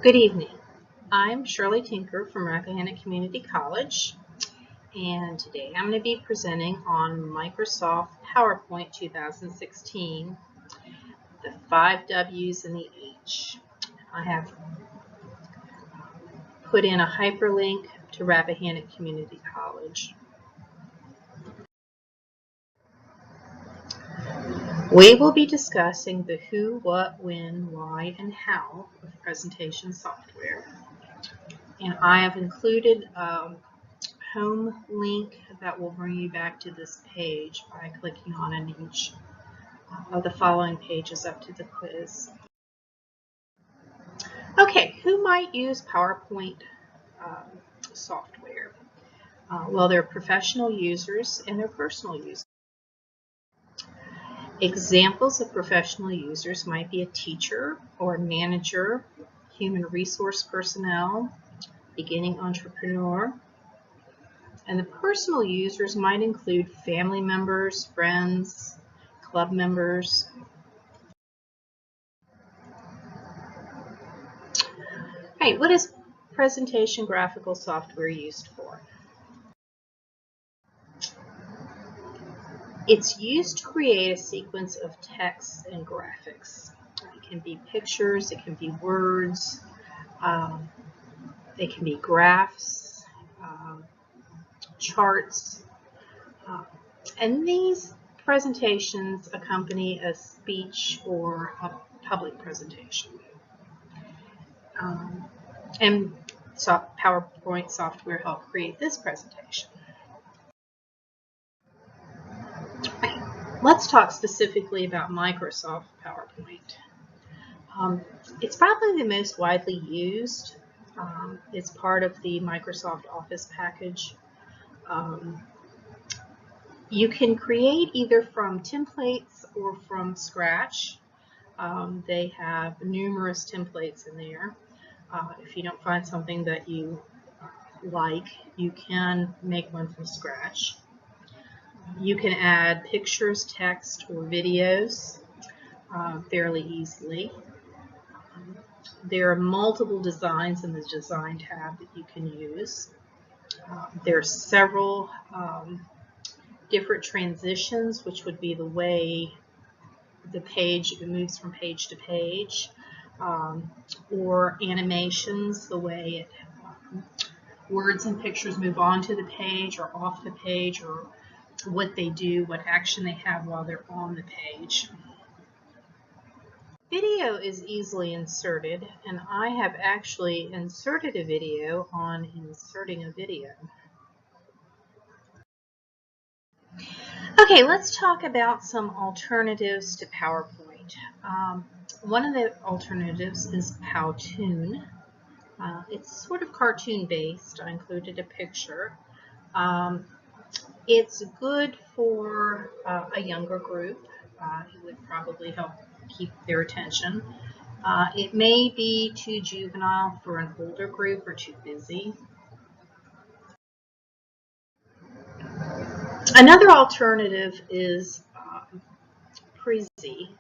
Good evening. I'm Shirley Tinker from Rappahannock Community College, and today I'm going to be presenting on Microsoft PowerPoint 2016, the 5 W's and the H. I have put in a hyperlink to Rappahannock Community College. We will be discussing the who, what, when, why, and how of presentation software. And I have included a home link that will bring you back to this page by clicking on an each of the following pages up to the quiz. Okay, who might use PowerPoint software? Well, they're professional users and they're personal users. Examples of professional users might be a teacher or a manager, human resource personnel, beginning entrepreneur. And the personal users might include family members, friends, club members. Right, what is presentation graphical software used for? It's used to create a sequence of text and graphics. It can be pictures, it can be words, they can be graphs, charts, and these presentations accompany a speech or a public presentation. And PowerPoint software helped create this presentation. Let's talk specifically about Microsoft PowerPoint. It's probably the most widely used. It's part of the Microsoft Office package. You can create either from templates or from scratch. They have numerous templates in there. If you don't find something that you like, you can make one from scratch. You can add pictures, text, or videos fairly easily. There are multiple designs in the Design tab that you can use. There are several different transitions, which would be the way the page moves from page to page, or animations, the way words and pictures move onto the page or off the page, or what they do, what action they have while they're on the page. Video is easily inserted, and I have actually inserted a video on inserting a video. Okay, let's talk about some alternatives to PowerPoint. One of the alternatives is Powtoon. It's sort of cartoon based. I included a picture. It's good for a younger group. It would probably help keep their attention. It may be too juvenile for an older group or too busy. Another alternative is Prezi,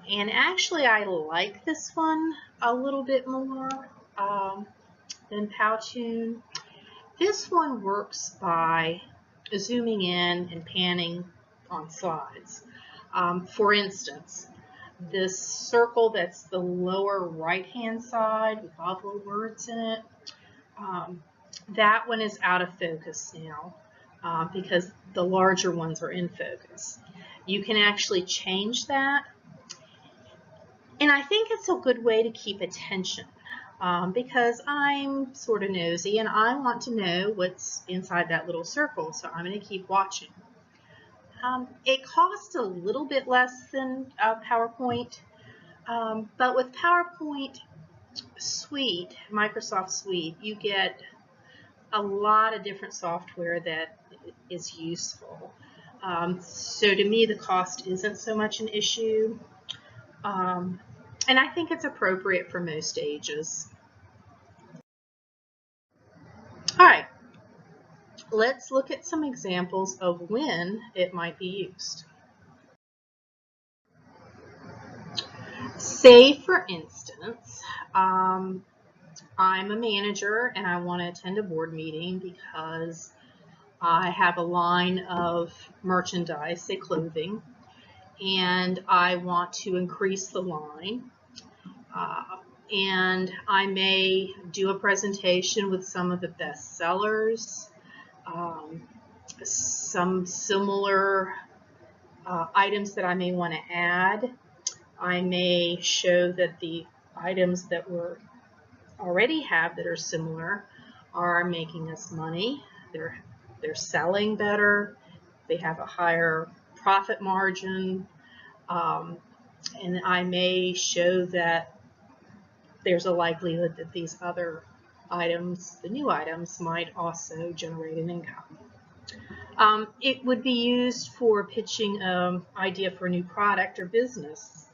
and actually I like this one a little bit more than Powtoon. This one works by zooming in and panning on slides. For instance, this circle that's the lower right-hand side with all the words in it, that one is out of focus now because the larger ones are in focus. You can actually change that, and I think it's a good way to keep attention because I'm sort of nosy and I want to know what's inside that little circle, so I'm going to keep watching. It costs a little bit less than PowerPoint, but with PowerPoint Suite, Microsoft Suite, you get a lot of different software that is useful. So to me, the cost isn't so much an issue, and I think it's appropriate for most ages. All right. Let's look at some examples of when it might be used. Say, for instance, I'm a manager and I want to attend a board meeting because I have a line of merchandise, say clothing, and I want to increase the line. And I may do a presentation with some of the best sellers, some similar items that I may want to add. I may show that the items that we already have that are similar are making us money. They're selling better. They have a higher profit margin. And I may show that there's a likelihood that these other items, the new items, might also generate an income. It would be used for pitching an idea for a new product or business.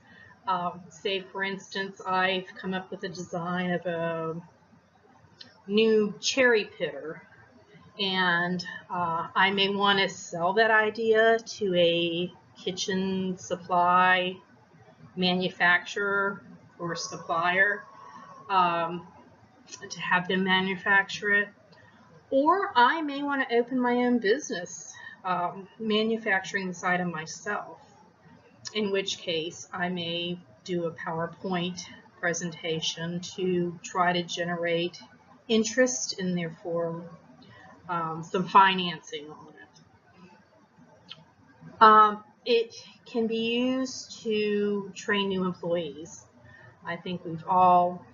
Say, for instance, I've come up with a design of a new cherry pitter, and I may want to sell that idea to a kitchen supply manufacturer or supplier to have them manufacture it. Or I may want to open my own business manufacturing this item myself, in which case I may do a PowerPoint presentation to try to generate interest and therefore some financing on it. It can be used to train new employees. I think we've all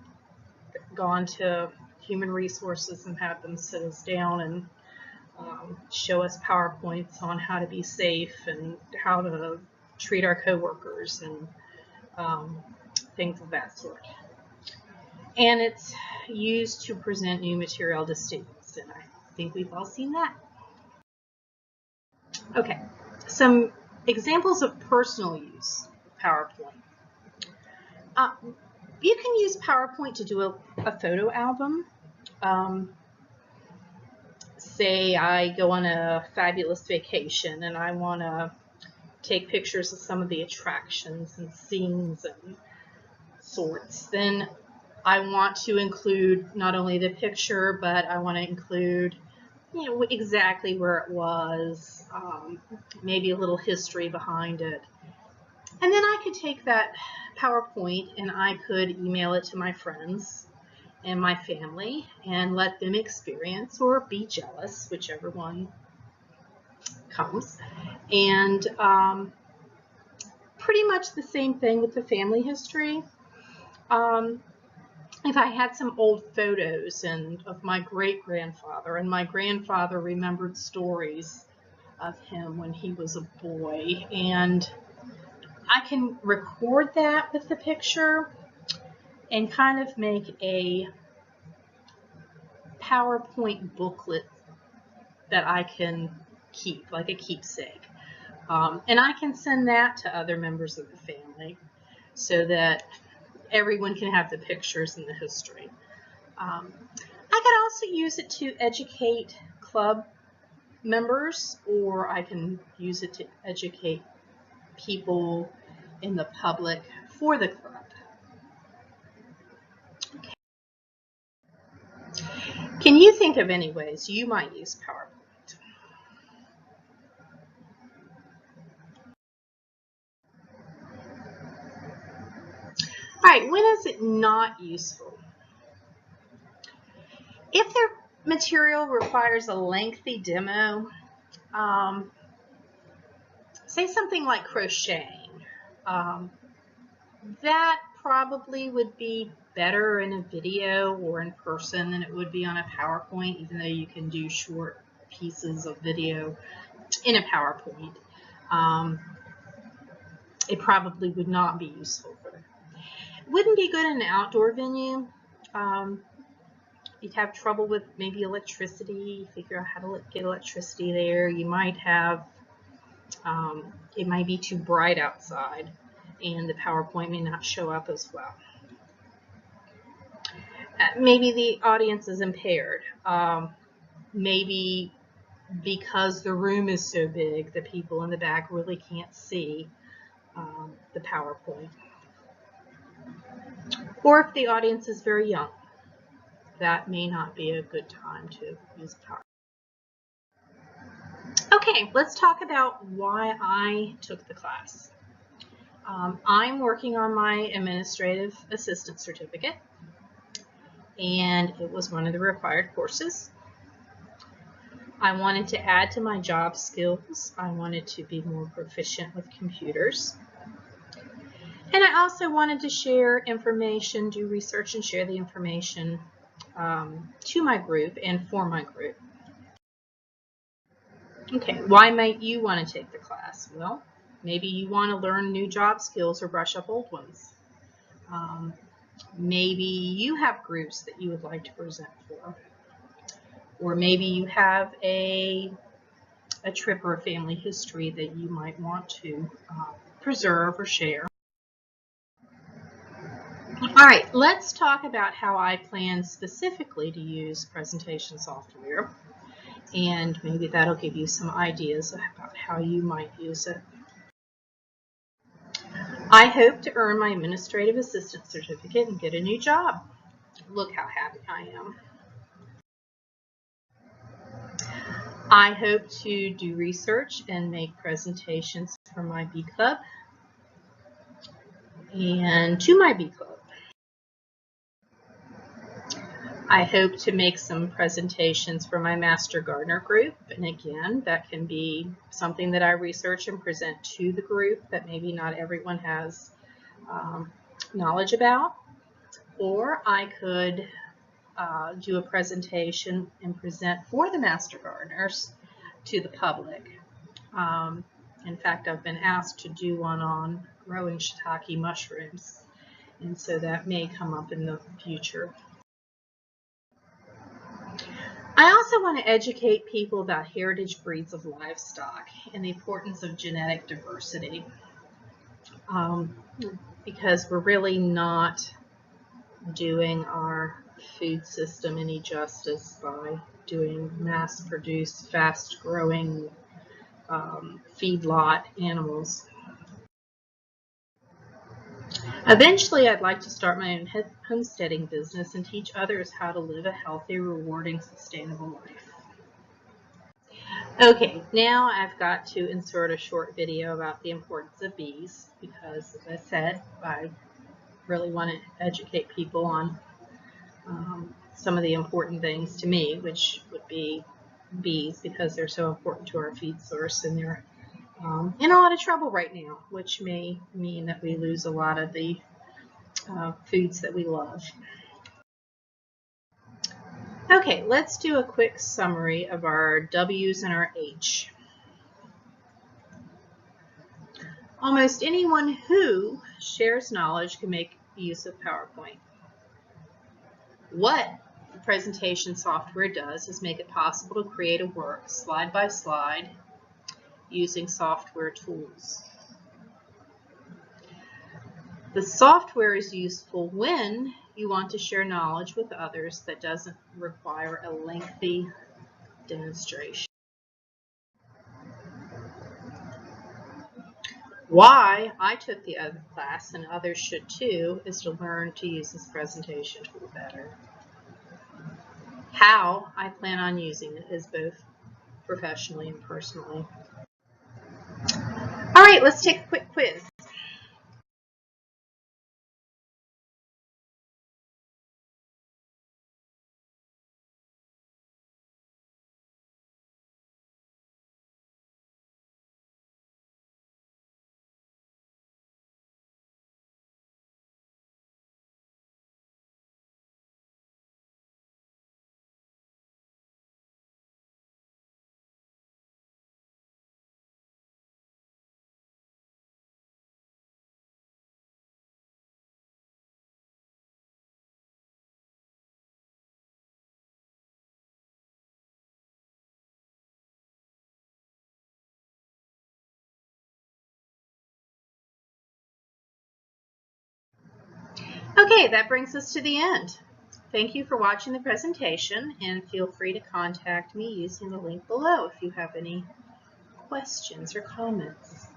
gone to human resources and had them sit us down and show us PowerPoints on how to be safe and how to treat our coworkers and things of that sort. And it's used to present new material to students, and I think we've all seen that. Okay, some examples of personal use of PowerPoint. You can use PowerPoint to do a photo album. Say I go on a fabulous vacation and I want to take pictures of some of the attractions and scenes and sorts. Then I want to include not only the picture, but I want to include, you know, exactly where it was, maybe a little history behind it. And then I could take that PowerPoint and I could email it to my friends and my family and let them experience or be jealous, whichever one comes. And pretty much the same thing with the family history. If I had some old photos of my great-grandfather, and my grandfather remembered stories of him when he was a boy, and I can record that with the picture and kind of make a PowerPoint booklet that I can keep, like a keepsake. And I can send that to other members of the family so that everyone can have the pictures and the history. I could also use it to educate club members, or I can use it to educate people in the public for the club. Okay. Can you think of any ways you might use PowerPoint? All right, when is it not useful? If their material requires a lengthy demo, say something like crocheting, that probably would be better in a video or in person than it would be on a PowerPoint, even though you can do short pieces of video in a PowerPoint. It probably would not be useful for them. It wouldn't be good in an outdoor venue. You'd have trouble with maybe electricity, figure out how to get electricity there. You might have, it might be too bright outside and the PowerPoint may not show up as well. Maybe the audience is impaired. Maybe because the room is so big, the people in the back really can't see the PowerPoint. Or if the audience is very young, that may not be a good time to use PowerPoint. Okay, let's talk about why I took the class. I'm working on my administrative assistant certificate, and it was one of the required courses. I wanted to add to my job skills. I wanted to be more proficient with computers. And I also wanted to share information, do research and share the information to my group and for my group. Okay, why might you want to take the class? Well, maybe you want to learn new job skills or brush up old ones. Maybe you have groups that you would like to present for. Or maybe you have a trip or a family history that you might want to preserve or share. All right, let's talk about how I plan specifically to use presentation software, and maybe that'll give you some ideas about how you might use it. I hope to earn my administrative assistant certificate and get a new job. Look how happy I am. I hope to do research and make presentations for my Bee Club and to my Bee Club. I hope to make some presentations for my Master Gardener group, and again, that can be something that I research and present to the group that maybe not everyone has knowledge about. Or I could do a presentation and present for the Master Gardeners to the public. In fact, I've been asked to do one on growing shiitake mushrooms, and so that may come up in the future. I also want to educate people about heritage breeds of livestock and the importance of genetic diversity, because we're really not doing our food system any justice by doing mass-produced, fast-growing feedlot animals. Eventually, I'd like to start my own homesteading business and teach others how to live a healthy, rewarding, sustainable life. Okay, now I've got to insert a short video about the importance of bees because, as I said, I really want to educate people on some of the important things to me, which would be bees, because they're so important to our feed source, and they're in a lot of trouble right now, which may mean that we lose a lot of the foods that we love. Okay, let's do a quick summary of our W's and our H. Almost anyone who shares knowledge can make use of PowerPoint. What the presentation software does is make it possible to create a work slide by slide using software tools. The software is useful when you want to share knowledge with others that doesn't require a lengthy demonstration. Why I took the other class, and others should too, is to learn to use this presentation tool better. How I plan on using it is both professionally and personally. All right, let's take a quick quiz. Okay, that brings us to the end. Thank you for watching the presentation, and feel free to contact me using the link below if you have any questions or comments.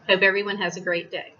Hope everyone has a great day.